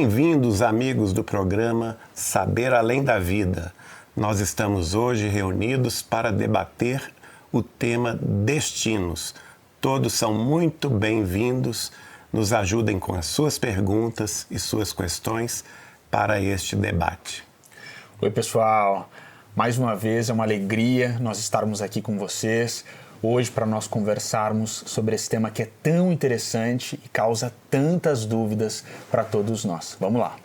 Bem-vindos, amigos do programa Saber Além da Vida. Nós estamos hoje reunidos para debater o tema destinos. Todos são muito bem-vindos. Nos ajudem com as suas perguntas e suas questões para este debate. Oi, pessoal. Mais uma vez é uma alegria nós estarmos aqui com vocês hoje para nós conversarmos sobre esse tema que é tão interessante e causa tantas dúvidas para todos nós. Vamos lá.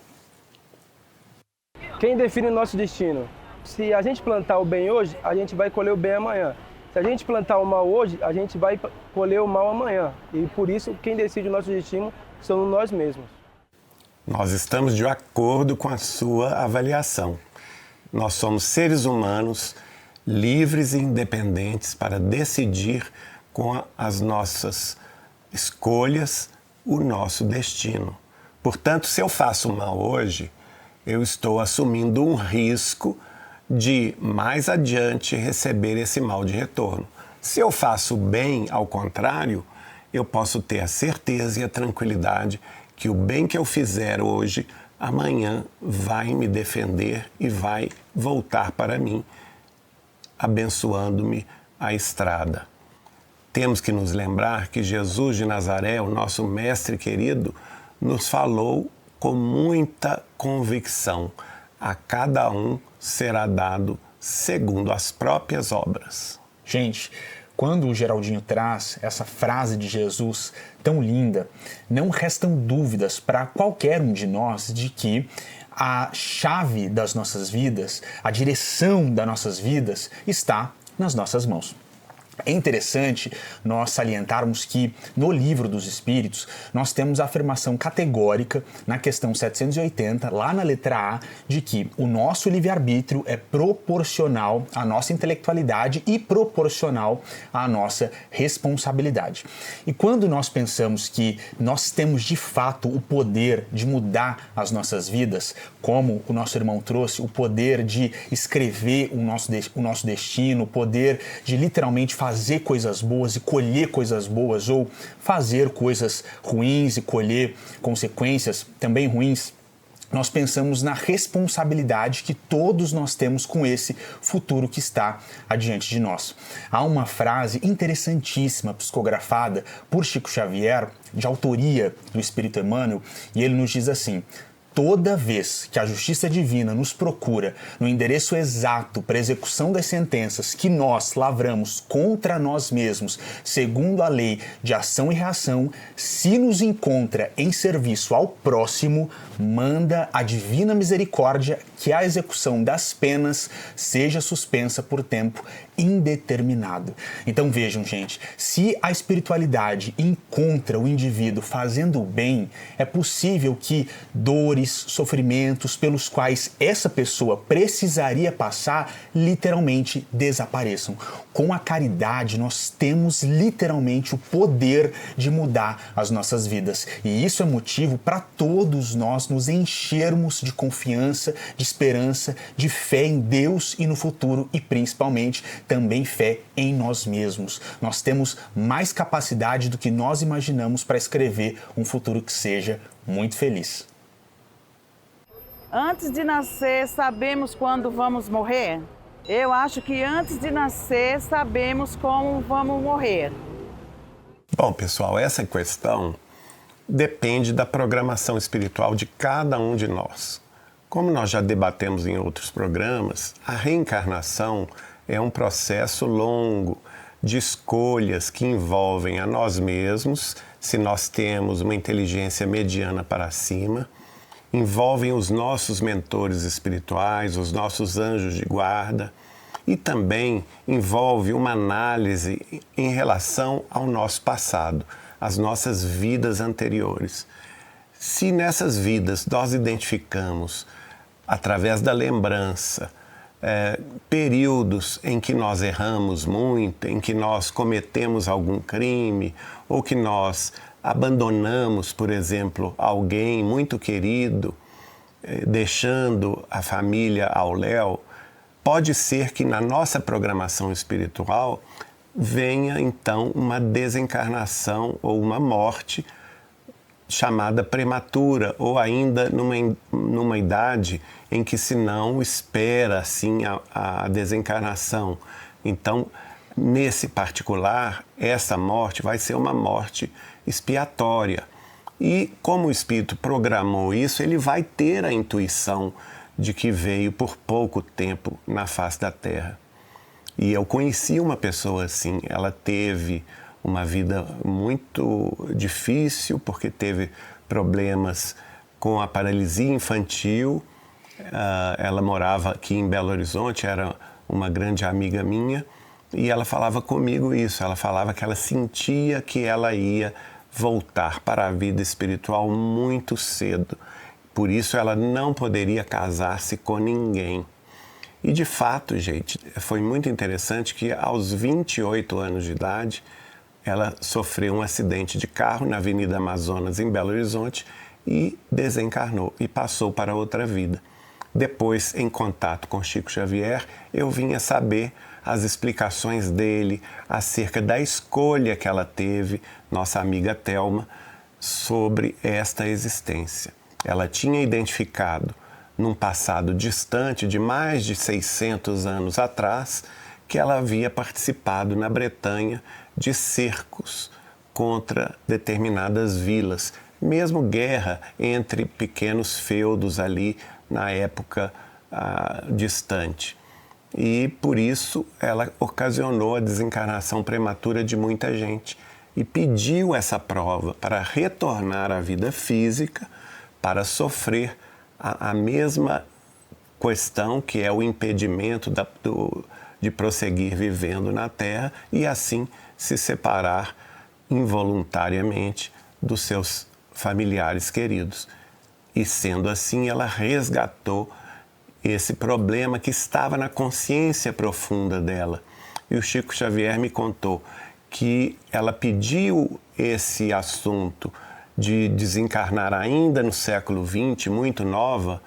Quem define o nosso destino? Se a gente plantar o bem hoje, a gente vai colher o bem amanhã. Se a gente plantar o mal hoje, a gente vai colher o mal amanhã. E por isso, quem decide o nosso destino somos nós mesmos. Nós estamos de acordo com a sua avaliação. Nós somos seres humanos livres e independentes para decidir com as nossas escolhas o nosso destino. Portanto, se eu faço mal hoje, eu estou assumindo um risco de mais adiante receber esse mal de retorno. Se eu faço bem, ao contrário, eu posso ter a certeza e a tranquilidade que o bem que eu fizer hoje, amanhã vai me defender e vai voltar para mim, abençoando-me a estrada. Temos que nos lembrar que Jesus de Nazaré, o nosso mestre querido, nos falou com muita convicção: a cada um será dado segundo as próprias obras. Gente, quando o Geraldinho traz essa frase de Jesus tão linda, não restam dúvidas para qualquer um de nós de que a chave das nossas vidas, a direção das nossas vidas está nas nossas mãos. É interessante nós salientarmos que no Livro dos Espíritos nós temos a afirmação categórica na questão 780, lá na letra A, de que o nosso livre-arbítrio é proporcional à nossa intelectualidade e proporcional à nossa responsabilidade. E quando nós pensamos que nós temos de fato o poder de mudar as nossas vidas, como o nosso irmão trouxe, o poder de escrever o nosso destino, o poder de literalmente fazer coisas boas e colher coisas boas, ou fazer coisas ruins e colher consequências também ruins, nós pensamos na responsabilidade que todos nós temos com esse futuro que está adiante de nós. Há uma frase interessantíssima, psicografada por Chico Xavier, de autoria do Espírito Emmanuel, e ele nos diz assim: toda vez que a justiça divina nos procura no endereço exato para a execução das sentenças que nós lavramos contra nós mesmos, segundo a lei de ação e reação, se nos encontra em serviço ao próximo, manda a divina misericórdia que a execução das penas seja suspensa por tempo indeterminado. Então vejam, gente, se a espiritualidade encontra o indivíduo fazendo o bem, é possível que dores, sofrimentos pelos quais essa pessoa precisaria passar literalmente desapareçam. Com a caridade nós temos literalmente o poder de mudar as nossas vidas, e isso é motivo para todos nós nos enchermos de confiança, de esperança, de fé em Deus e no futuro, e principalmente também fé em nós mesmos. Nós temos mais capacidade do que nós imaginamos para escrever um futuro que seja muito feliz. Antes de nascer, sabemos quando vamos morrer? Eu acho que antes de nascer, sabemos como vamos morrer. Bom, pessoal, essa questão depende da programação espiritual de cada um de nós. Como nós já debatemos em outros programas, a reencarnação é um processo longo de escolhas que envolvem a nós mesmos, se nós temos uma inteligência mediana para cima, envolvem os nossos mentores espirituais, os nossos anjos de guarda, e também envolve uma análise em relação ao nosso passado, às nossas vidas anteriores. Se nessas vidas nós identificamos, através da lembrança, períodos em que nós erramos muito, em que nós cometemos algum crime, ou que nós abandonamos, por exemplo, alguém muito querido, deixando a família ao léu, pode ser que na nossa programação espiritual venha então uma desencarnação ou uma morte chamada prematura, ou ainda numa idade em que se não espera assim a desencarnação. Então, nesse particular, essa morte vai ser uma morte expiatória. E como o espírito programou isso, ele vai ter a intuição de que veio por pouco tempo na face da Terra. E eu conheci uma pessoa assim, ela teve uma vida muito difícil, porque teve problemas com a paralisia infantil. Ela morava aqui em Belo Horizonte, era uma grande amiga minha, e ela falava comigo isso, ela falava que ela sentia que ela ia voltar para a vida espiritual muito cedo. Por isso ela não poderia casar-se com ninguém. E de fato, gente, foi muito interessante que aos 28 anos de idade, ela sofreu um acidente de carro na Avenida Amazonas, em Belo Horizonte, e desencarnou e passou para outra vida. Depois, em contato com Chico Xavier, eu vinha saber as explicações dele acerca da escolha que ela teve, nossa amiga Thelma, sobre esta existência. Ela tinha identificado, num passado distante de mais de 600 anos atrás, que ela havia participado na Bretanha de cercos contra determinadas vilas, mesmo guerra entre pequenos feudos ali na época distante. E por isso ela ocasionou a desencarnação prematura de muita gente e pediu essa prova para retornar à vida física, para sofrer a mesma questão que é o impedimento de prosseguir vivendo na Terra e assim se separar involuntariamente dos seus familiares queridos. E sendo assim, ela resgatou esse problema que estava na consciência profunda dela. E o Chico Xavier me contou que ela pediu esse assunto de desencarnar ainda no século XX, muito nova,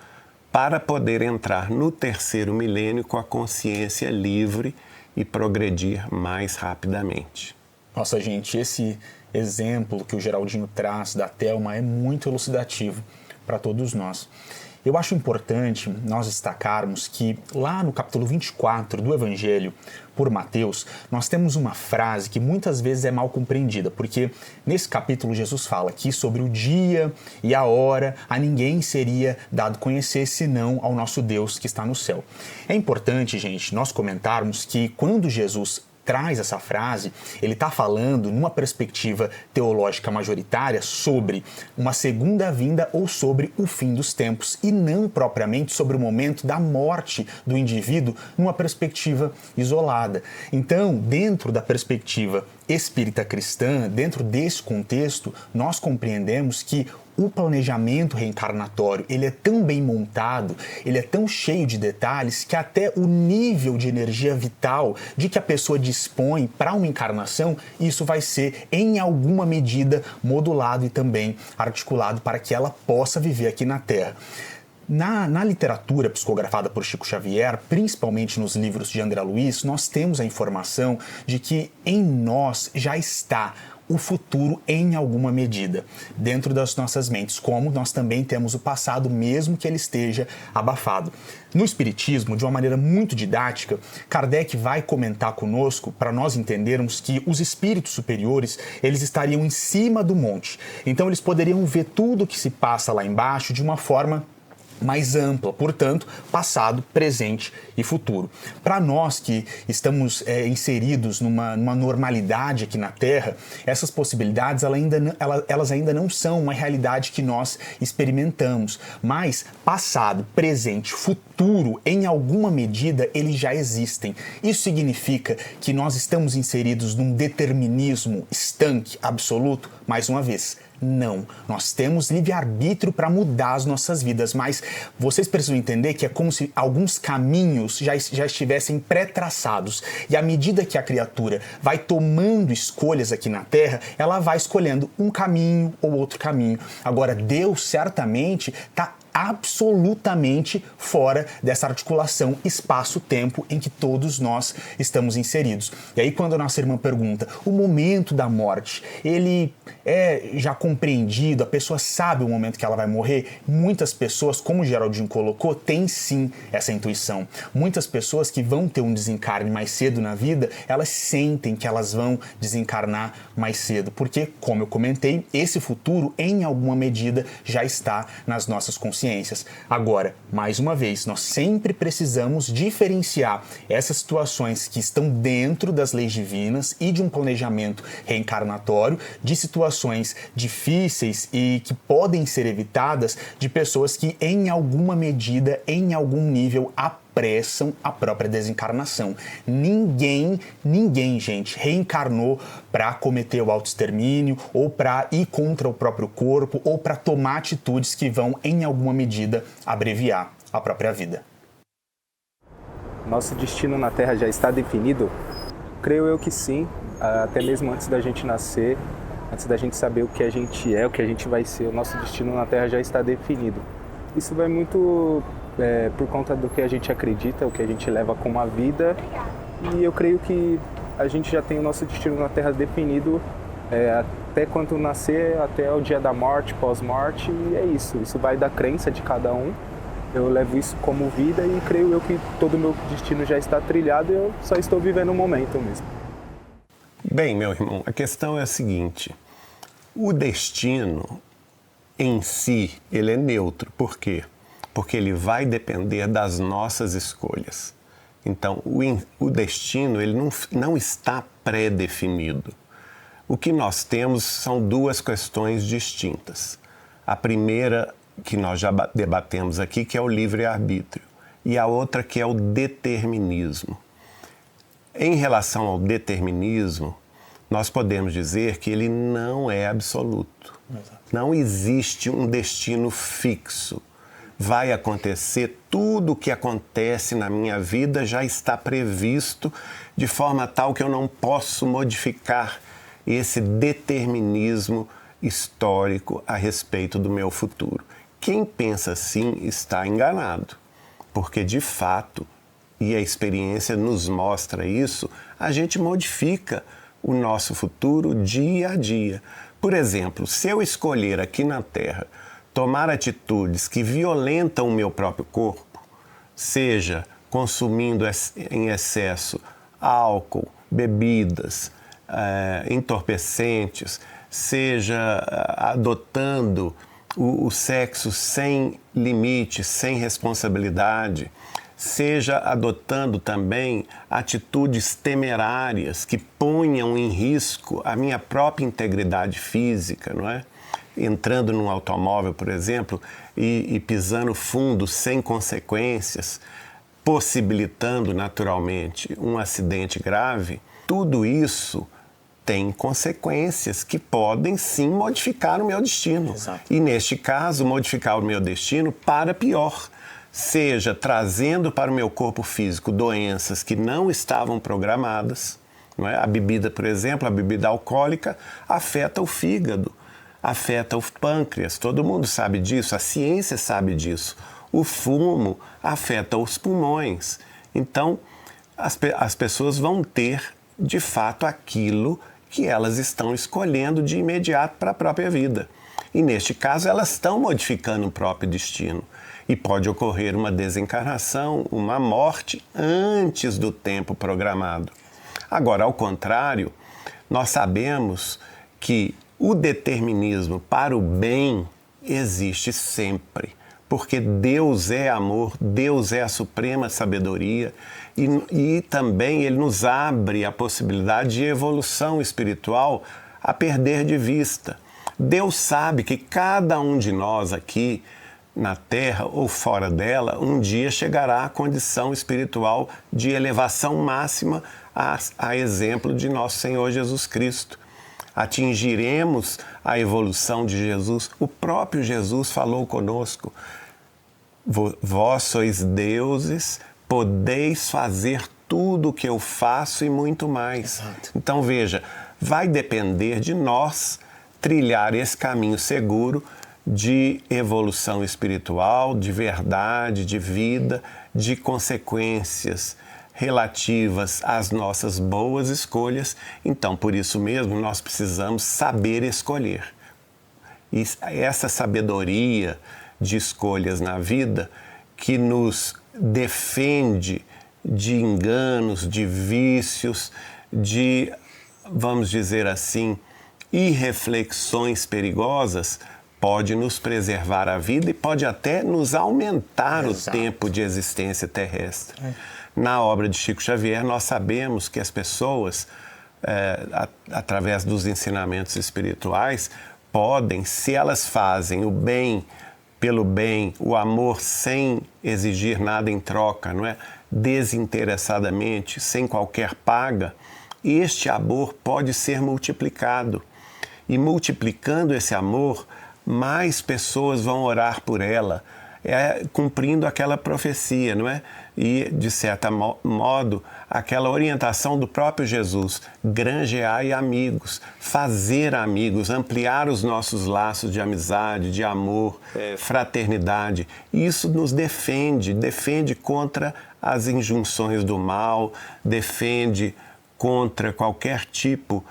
para poder entrar no terceiro milênio com a consciência livre e progredir mais rapidamente. Nossa, gente, esse exemplo que o Geraldinho traz da Thelma é muito elucidativo para todos nós. Eu acho importante nós destacarmos que lá no capítulo 24 do Evangelho por Mateus, nós temos uma frase que muitas vezes é mal compreendida, porque nesse capítulo Jesus fala que sobre o dia e a hora a ninguém seria dado conhecer senão ao nosso Deus que está no céu. É importante, gente, nós comentarmos que quando Jesus traz essa frase, ele está falando numa perspectiva teológica majoritária sobre uma segunda vinda ou sobre o fim dos tempos e não propriamente sobre o momento da morte do indivíduo numa perspectiva isolada. Então, dentro da perspectiva espírita cristã, dentro desse contexto, nós compreendemos que o planejamento reencarnatório, ele é tão bem montado, ele é tão cheio de detalhes que até o nível de energia vital de que a pessoa dispõe para uma encarnação, isso vai ser em alguma medida modulado e também articulado para que ela possa viver aqui na Terra. Na literatura psicografada por Chico Xavier, principalmente nos livros de André Luiz, nós temos a informação de que em nós já está o futuro em alguma medida, dentro das nossas mentes, como nós também temos o passado, mesmo que ele esteja abafado. No Espiritismo, de uma maneira muito didática, Kardec vai comentar conosco para nós entendermos que os espíritos superiores, eles estariam em cima do monte. Então eles poderiam ver tudo o que se passa lá embaixo de uma forma mais ampla, portanto, passado, presente e futuro. Para nós que estamos inseridos numa normalidade aqui na Terra, essas possibilidades elas ainda não são uma realidade que nós experimentamos, mas passado, presente, futuro, em alguma medida, eles já existem. Isso significa que nós estamos inseridos num determinismo estanque, absoluto? Mais uma vez, não. Nós temos livre-arbítrio para mudar as nossas vidas, mas vocês precisam entender que é como se alguns caminhos já estivessem pré-traçados. E à medida que a criatura vai tomando escolhas aqui na Terra, ela vai escolhendo um caminho ou outro caminho. Agora, Deus certamente está absolutamente fora dessa articulação espaço-tempo em que todos nós estamos inseridos. E aí quando a nossa irmã pergunta, o momento da morte, ele é já compreendido, a pessoa sabe o momento que ela vai morrer? Muitas pessoas, como o Geraldinho colocou, têm sim essa intuição. Muitas pessoas que vão ter um desencarne mais cedo na vida, elas sentem que elas vão desencarnar mais cedo, porque, como eu comentei, esse futuro, em alguma medida, já está nas nossas consciências. Agora, mais uma vez, nós sempre precisamos diferenciar essas situações que estão dentro das leis divinas e de um planejamento reencarnatório, de situações difíceis e que podem ser evitadas de pessoas que, em alguma medida, em algum nível, apressam a própria desencarnação. Ninguém, gente, reencarnou para cometer o autoextermínio ou para ir contra o próprio corpo ou para tomar atitudes que vão, em alguma medida, abreviar a própria vida. Nosso destino na Terra já está definido? Creio eu que sim, até mesmo antes da gente nascer, antes da gente saber o que a gente é, o que a gente vai ser, o nosso destino na Terra já está definido. Isso vai muito por conta do que a gente acredita, o que a gente leva como a vida, e eu creio que a gente já tem o nosso destino na Terra definido até quando nascer, até o dia da morte, pós-morte, e é isso. Isso vai da crença de cada um. Eu levo isso como vida e creio eu que todo o meu destino já está trilhado e eu só estou vivendo o momento mesmo. Bem, meu irmão, a questão é a seguinte: o destino em si, ele é neutro. Por quê? Porque ele vai depender das nossas escolhas. Então, o destino, ele não está pré-definido. O que nós temos são duas questões distintas. A primeira, que nós já debatemos aqui, que é o livre-arbítrio, e a outra que é o determinismo. Em relação ao determinismo, nós podemos dizer que ele não é absoluto. Exato. Não existe um destino fixo. Vai acontecer, tudo o que acontece na minha vida já está previsto de forma tal que eu não posso modificar esse determinismo histórico a respeito do meu futuro. Quem pensa assim está enganado, porque de fato, e a experiência nos mostra isso, a gente modifica o nosso futuro dia a dia. Por exemplo, se eu escolher aqui na Terra tomar atitudes que violentam o meu próprio corpo, seja consumindo em excesso álcool, bebidas, entorpecentes, seja adotando o sexo sem limite, sem responsabilidade, seja adotando também atitudes temerárias que ponham em risco a minha própria integridade física, não é? Entrando num automóvel, por exemplo, e pisando fundo sem consequências, possibilitando naturalmente um acidente grave, tudo isso tem consequências que podem sim modificar o meu destino. Exato. E neste caso, modificar o meu destino para pior. Seja trazendo para o meu corpo físico doenças que não estavam programadas, não é? A bebida, por exemplo, a bebida alcoólica afeta o fígado, afeta o pâncreas, todo mundo sabe disso, a ciência sabe disso. O fumo afeta os pulmões. Então, as pessoas vão ter, de fato, aquilo que elas estão escolhendo de imediato para a própria vida. E, neste caso, elas estão modificando o próprio destino. E pode ocorrer uma desencarnação, uma morte antes do tempo programado. Agora, ao contrário, nós sabemos que o determinismo para o bem existe sempre, porque Deus é amor, Deus é a suprema sabedoria e também Ele nos abre a possibilidade de evolução espiritual a perder de vista. Deus sabe que cada um de nós aqui, na Terra ou fora dela, um dia chegará à condição espiritual de elevação máxima a exemplo de nosso Senhor Jesus Cristo. Atingiremos a evolução de Jesus. O próprio Jesus falou conosco: vós sois deuses, podeis fazer tudo o que eu faço e muito mais. Exato. Então veja, vai depender de nós trilhar esse caminho seguro de evolução espiritual, de verdade, de vida, de consequências relativas às nossas boas escolhas. Então, por isso mesmo, nós precisamos saber escolher. E essa sabedoria de escolhas na vida que nos defende de enganos, de vícios, de, vamos dizer assim, irreflexões perigosas, pode nos preservar a vida e pode até nos aumentar o tempo de existência terrestre. Na obra de Chico Xavier, nós sabemos que as pessoas, através dos ensinamentos espirituais, podem, se elas fazem o bem pelo bem, o amor sem exigir nada em troca, não é? Desinteressadamente, sem qualquer paga, este amor pode ser multiplicado. E multiplicando esse amor, mais pessoas vão orar por ela, cumprindo aquela profecia, não é? E, de certo modo, aquela orientação do próprio Jesus, granjeai amigos, fazer amigos, ampliar os nossos laços de amizade, de amor, fraternidade. Isso nos defende contra as injunções do mal, defende contra qualquer tipo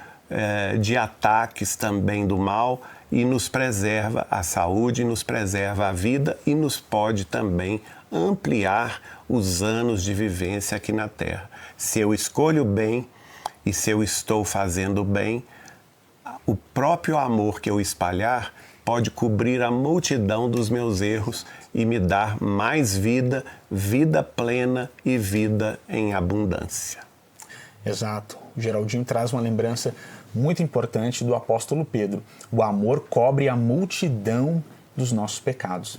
de ataques também do mal, e nos preserva a saúde, nos preserva a vida e nos pode também ampliar os anos de vivência aqui na Terra. Se eu escolho bem e se eu estou fazendo bem, o próprio amor que eu espalhar pode cobrir a multidão dos meus erros e me dar mais vida, vida plena e vida em abundância. Exato. O Geraldinho traz uma lembrança muito importante do apóstolo Pedro. O amor cobre a multidão dos nossos pecados.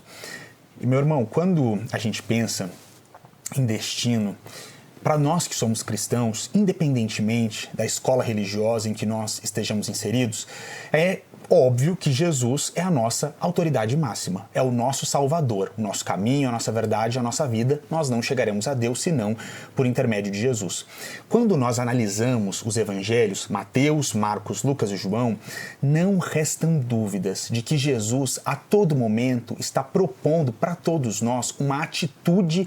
E, meu irmão, quando a gente pensa em destino, para nós que somos cristãos, independentemente da escola religiosa em que nós estejamos inseridos, é óbvio que Jesus é a nossa autoridade máxima, é o nosso Salvador, o nosso caminho, a nossa verdade, a nossa vida. Nós não chegaremos a Deus senão por intermédio de Jesus. Quando nós analisamos os evangelhos, Mateus, Marcos, Lucas e João, não restam dúvidas de que Jesus a todo momento está propondo para todos nós uma atitude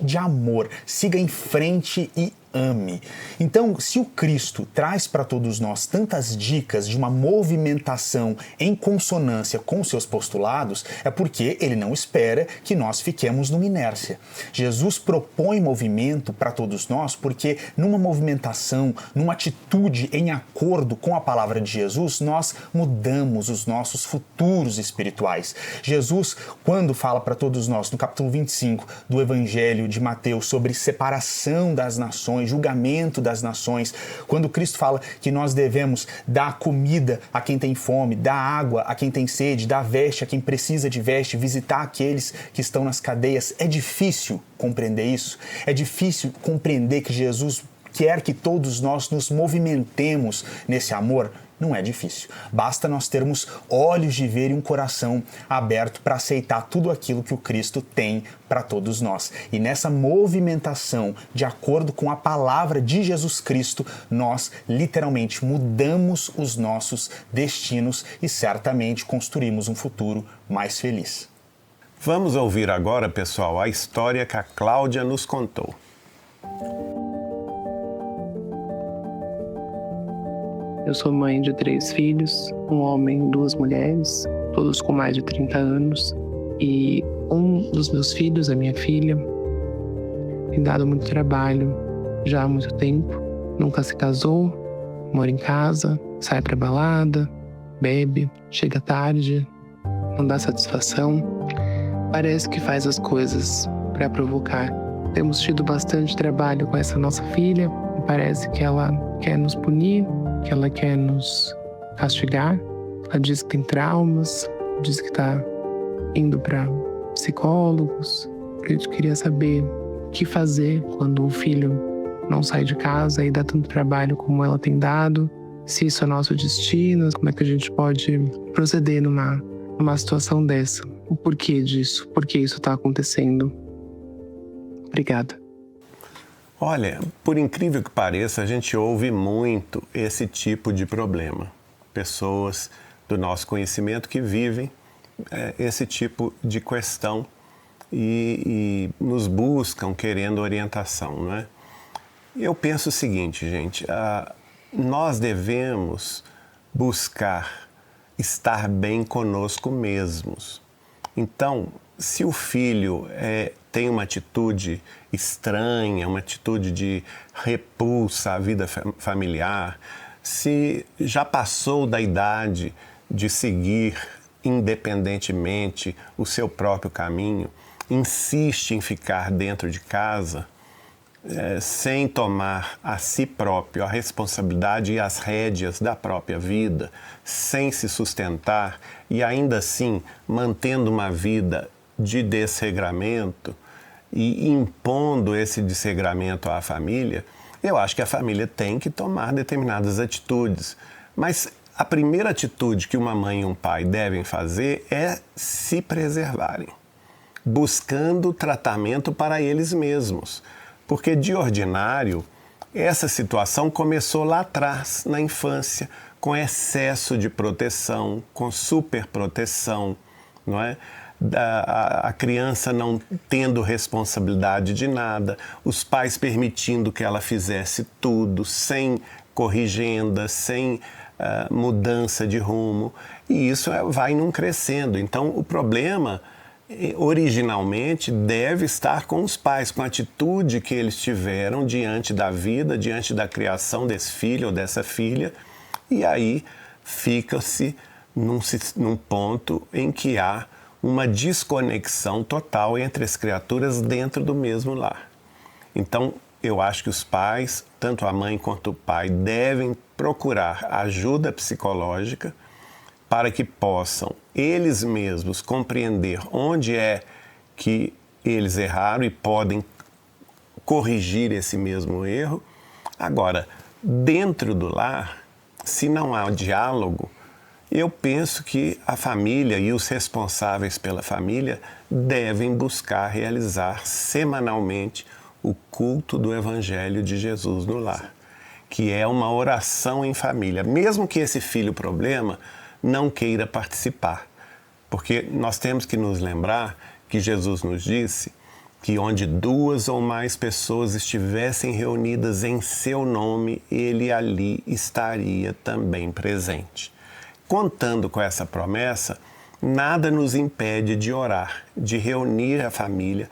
de amor. Siga em frente e ame. Então, se o Cristo traz para todos nós tantas dicas de uma movimentação em consonância com seus postulados, é porque ele não espera que nós fiquemos numa inércia. Jesus propõe movimento para todos nós porque numa movimentação, numa atitude em acordo com a palavra de Jesus, nós mudamos os nossos futuros espirituais. Jesus, quando fala para todos nós, no capítulo 25 do Evangelho de Mateus, sobre separação das nações, julgamento das nações, quando Cristo fala que nós devemos dar comida a quem tem fome, dar água a quem tem sede, dar veste a quem precisa de veste, visitar aqueles que estão nas cadeias, é difícil compreender isso? É difícil compreender que Jesus quer que todos nós nos movimentemos nesse amor? Não é difícil. Basta nós termos olhos de ver e um coração aberto para aceitar tudo aquilo que o Cristo tem para todos nós. E nessa movimentação, de acordo com a palavra de Jesus Cristo, nós literalmente mudamos os nossos destinos e certamente construímos um futuro mais feliz. Vamos ouvir agora, pessoal, a história que a Cláudia nos contou. Eu sou mãe de 3 filhos, um homem e 2 mulheres, todos com mais de 30 anos. E um dos meus filhos, a minha filha, tem dado muito trabalho já há muito tempo. Nunca se casou, mora em casa, sai pra balada, bebe, chega tarde, não dá satisfação. Parece que faz as coisas para provocar. Temos tido bastante trabalho com essa nossa filha e parece que ela quer nos punir, que ela quer nos castigar. Ela diz que tem traumas, diz que está indo para psicólogos. A gente queria saber o que fazer quando o filho não sai de casa e dá tanto trabalho como ela tem dado. Se isso é nosso destino, como é que a gente pode proceder numa situação dessa? O porquê disso? Por que isso está acontecendo? Obrigada. Olha, por incrível que pareça, a gente ouve muito esse tipo de problema. Pessoas do nosso conhecimento que vivem esse tipo de questão e nos buscam querendo orientação, não é? Eu penso o seguinte, gente, nós devemos buscar estar bem conosco mesmos. Então, se o filho tem uma atitude estranha, uma atitude de repulsa à vida familiar, se já passou da idade de seguir independentemente o seu próprio caminho, insiste em ficar dentro de casa, sem tomar a si próprio a responsabilidade e as rédeas da própria vida, sem se sustentar e ainda assim mantendo uma vida de desregramento e impondo esse desregramento à família, eu acho que a família tem que tomar determinadas atitudes. Mas a primeira atitude que uma mãe e um pai devem fazer é se preservarem, buscando tratamento para eles mesmos. Porque, de ordinário, essa situação começou lá atrás, na infância, com excesso de proteção, com superproteção, não é? A criança não tendo responsabilidade de nada, os pais permitindo que ela fizesse tudo, sem corrigenda, sem mudança de rumo, e isso vai num crescendo. Então, o problema originalmente deve estar com os pais, com a atitude que eles tiveram diante da vida, diante da criação desse filho ou dessa filha, e aí fica-se num ponto em que há uma desconexão total entre as criaturas dentro do mesmo lar. Então, eu acho que os pais, tanto a mãe quanto o pai, devem procurar ajuda psicológica para que possam eles mesmos compreender onde é que eles erraram e podem corrigir esse mesmo erro. Agora, dentro do lar, se não há diálogo, eu penso que a família e os responsáveis pela família devem buscar realizar semanalmente o culto do Evangelho de Jesus no lar, que é uma oração em família, mesmo que esse filho problema não queira participar, porque nós temos que nos lembrar que Jesus nos disse que onde 2 ou mais pessoas estivessem reunidas em seu nome, ele ali estaria também presente. Contando com essa promessa, nada nos impede de orar, de reunir a família,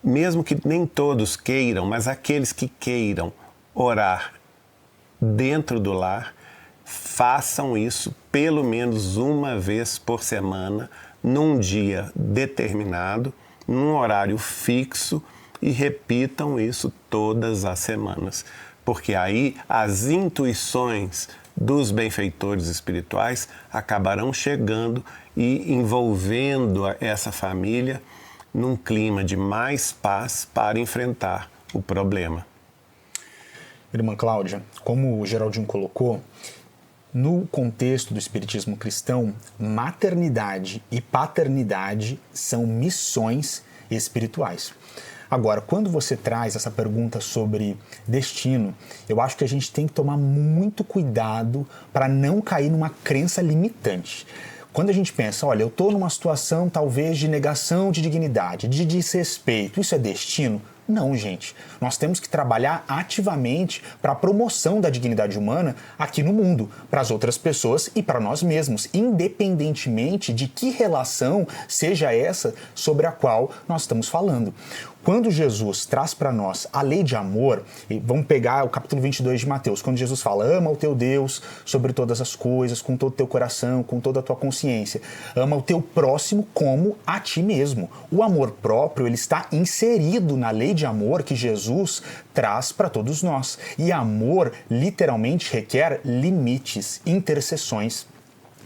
mesmo que nem todos queiram, mas aqueles que queiram orar dentro do lar, façam isso pelo menos uma vez por semana, num dia determinado, num horário fixo, e repitam isso todas as semanas. Porque aí as intuições dos benfeitores espirituais acabarão chegando e envolvendo essa família num clima de mais paz para enfrentar o problema. Irmã Cláudia, como o Geraldinho colocou, no contexto do espiritismo cristão, maternidade e paternidade são missões espirituais. Agora, quando você traz essa pergunta sobre destino, eu acho que a gente tem que tomar muito cuidado para não cair numa crença limitante. Quando a gente pensa, olha, eu estou numa situação talvez de negação de dignidade, de desrespeito, isso é destino? Não, gente. Nós temos que trabalhar ativamente para a promoção da dignidade humana aqui no mundo, para as outras pessoas e para nós mesmos, independentemente de que relação seja essa sobre a qual nós estamos falando. Quando Jesus traz para nós a lei de amor, e vamos pegar o capítulo 22 de Mateus, quando Jesus fala, ama o teu Deus sobre todas as coisas, com todo o teu coração, com toda a tua consciência. Ama o teu próximo como a ti mesmo. O amor próprio, ele está inserido na lei de amor que Jesus traz para todos nós. E amor, literalmente, requer limites, interseções.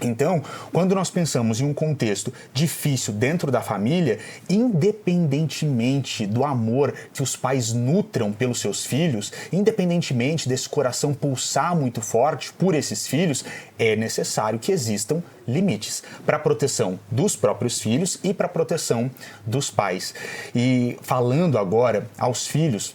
Então, quando nós pensamos em um contexto difícil dentro da família, independentemente do amor que os pais nutram pelos seus filhos, independentemente desse coração pulsar muito forte por esses filhos, é necessário que existam limites para a proteção dos próprios filhos e para a proteção dos pais. E falando agora aos filhos,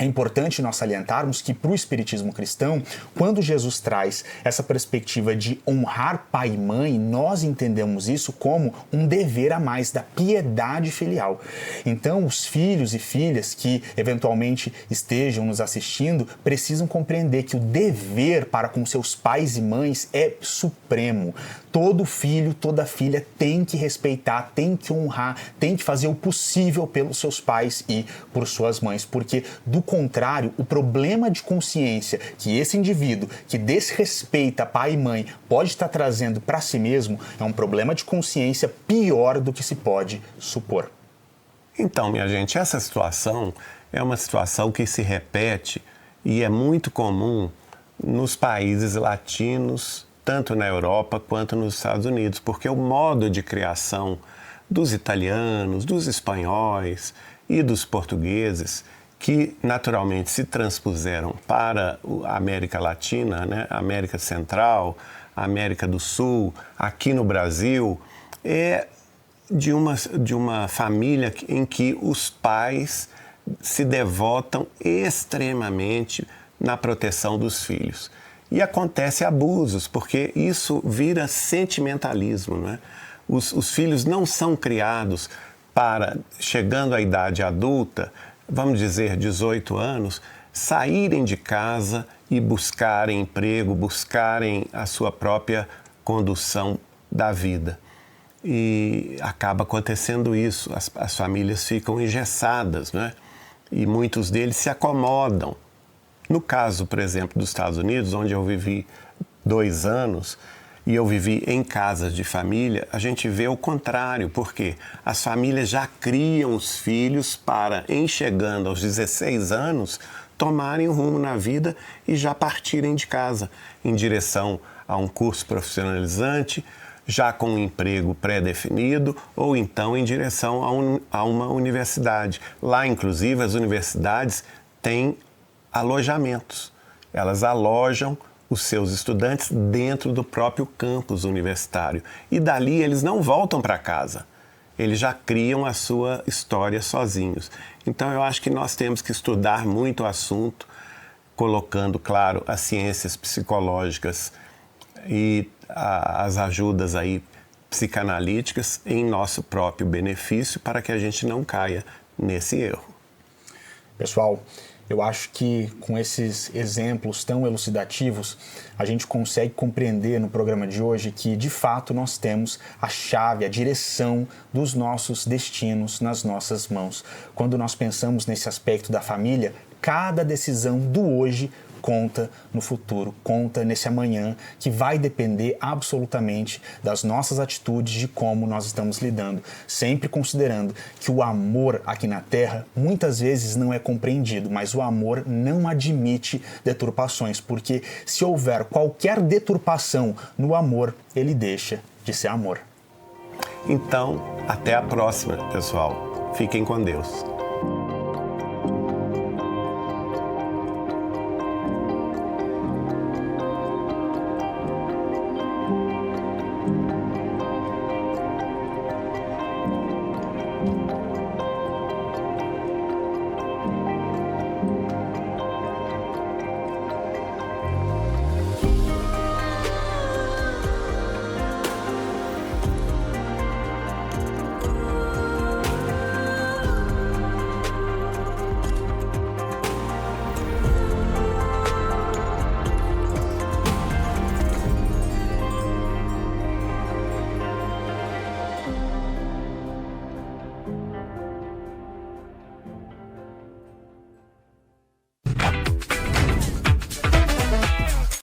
É importante nós salientarmos que para o espiritismo cristão, quando Jesus traz essa perspectiva de honrar pai e mãe, nós entendemos isso como um dever a mais da piedade filial. Então, os filhos e filhas que eventualmente estejam nos assistindo precisam compreender que o dever para com seus pais e mães é supremo. Todo filho, toda filha tem que respeitar, tem que honrar, tem que fazer o possível pelos seus pais e por suas mães, porque do contrário, o problema de consciência que esse indivíduo que desrespeita pai e mãe pode estar trazendo para si mesmo é um problema de consciência pior do que se pode supor. Então, minha gente, essa situação é uma situação que se repete e é muito comum nos países latinos, tanto na Europa quanto nos Estados Unidos, porque o modo de criação dos italianos, dos espanhóis e dos portugueses, que naturalmente se transpuseram para a América Latina, né, a América Central, a América do Sul, aqui no Brasil, é de uma família em que os pais se devotam extremamente na proteção dos filhos. E acontece abusos, porque isso vira sentimentalismo, né? Os filhos não são criados para, chegando à idade adulta, vamos dizer 18 anos, saírem de casa e buscarem emprego, buscarem a sua própria condução da vida. E acaba acontecendo isso, as famílias ficam engessadas, né? E muitos deles se acomodam. No caso, por exemplo, dos Estados Unidos, onde eu vivi 2 anos e eu vivi em casas de família, a gente vê o contrário, porque as famílias já criam os filhos para, em chegando aos 16 anos, tomarem um rumo na vida e já partirem de casa em direção a um curso profissionalizante, já com um emprego pré-definido ou então em direção a uma universidade. Lá, inclusive, as universidades têm alojamentos. Elas alojam os seus estudantes dentro do próprio campus universitário. E dali eles não voltam para casa. Eles já criam a sua história sozinhos. Então eu acho que nós temos que estudar muito o assunto, colocando, claro, as ciências psicológicas e as ajudas aí psicanalíticas em nosso próprio benefício para que a gente não caia nesse erro. Pessoal, eu acho que com esses exemplos tão elucidativos, a gente consegue compreender no programa de hoje que, de fato, nós temos a chave, a direção dos nossos destinos nas nossas mãos. Quando nós pensamos nesse aspecto da família, cada decisão do hoje conta no futuro, conta nesse amanhã, que vai depender absolutamente das nossas atitudes, de como nós estamos lidando, sempre considerando que o amor aqui na Terra muitas vezes não é compreendido, mas o amor não admite deturpações, porque se houver qualquer deturpação no amor, ele deixa de ser amor. Então, até a próxima, pessoal. Fiquem com Deus.